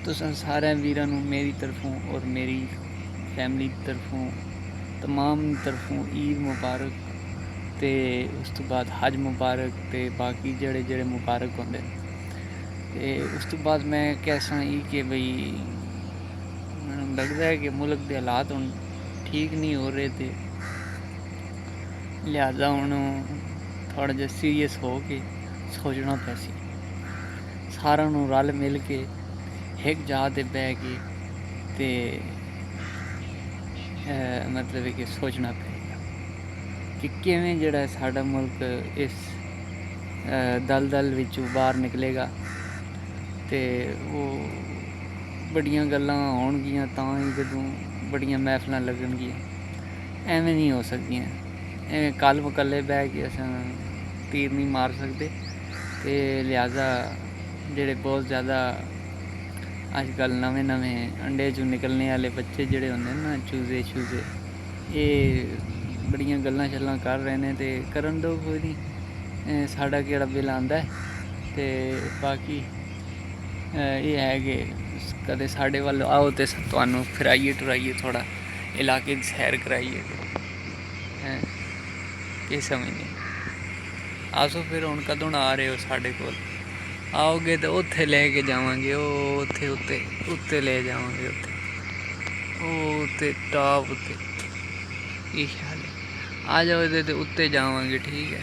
तुसां सारे वीरां नूं मेरी तरफों और मेरी फैमिली की तरफों तमाम तरफों ईद मुबारक ते उस तो बाद हज मुबारक ते बाकी जेह्ड़े जेह्ड़े मुबारक होंदे ते उस तो बाद मैं कैसा कि बई मैनूं लगदा है कि मुल्क दे हालात हुण ठीक नहीं हो रहे थे, लिहाजा हुण थोड़ा जिहा सीरियस हो के सोचना पैसी सारां नूं रल मिल के एक जगह ते बह के ते मतलब कि सोचना पएगा कि किवें जेह्ड़ा साडा मुल्क इस दलदल विचों बाहर निकलेगा ते ओह् बड़ियां गल्लां होणगियां तां ही जदूं बड़ियां महफिलां लगणगियां। ਐਵੇਂ नहीं हो सकदियां, ਐਵੇਂ कल मकल्ले बह के अस तीर नहीं मार सकते ते लिहाजा जेह्ड़े बहुत ज़्यादा अजकल नमें नमें अंडे चों निकलने आह्ले बच्चे जेह्ड़े होंदे ना चूजे शूजे एह् बड़ियां गल्लां शल्लां कर रहे ने ते करन दो कोई नहीं, साढ़ा केह्ड़ा बिल आंदा है ते बाकी एह् है कि कदें साढ़े वल्ल आओ ते तुहानूं फिराइयै टुराइयै थोह्ड़ा इलाके दी सैर कराइए केह् समझदे आसो फिर हुण कदूं आ रहे हो साढ़े कोल आओगे तो उत्थे ले के जावांगे ओह् उत्थे उत्ते उत्ते ले जावांगे उत्थे ओह् उत्ते टॉप उत्ते की ख्याल है आ जाओ ते उत्ते जावांगे ठीक है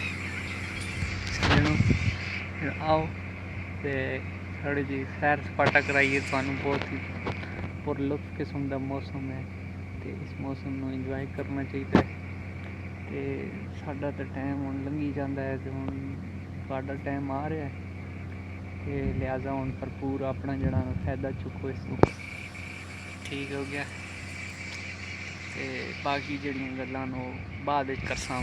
सज्जनों फिर आओ ते थोड़ी जी सैर सपाटा कराइए तुहानूं बहुत ही पुरलुत्फ किस्म दा मौसम है ते इस मौसम नूं इंजॉय करना चाहिदा है ते साडा तो टाइम हुण लंघी जांदा है ते हुण तुहाडा टाइम आ रहा है ते लिहाजा हुण भरपूर अपना जेह्ड़ा फायदा चुक्को इस तों ठीक हो गया ते बाकी जेह्ड़ियां गल्लां न ओह् बाद च करसां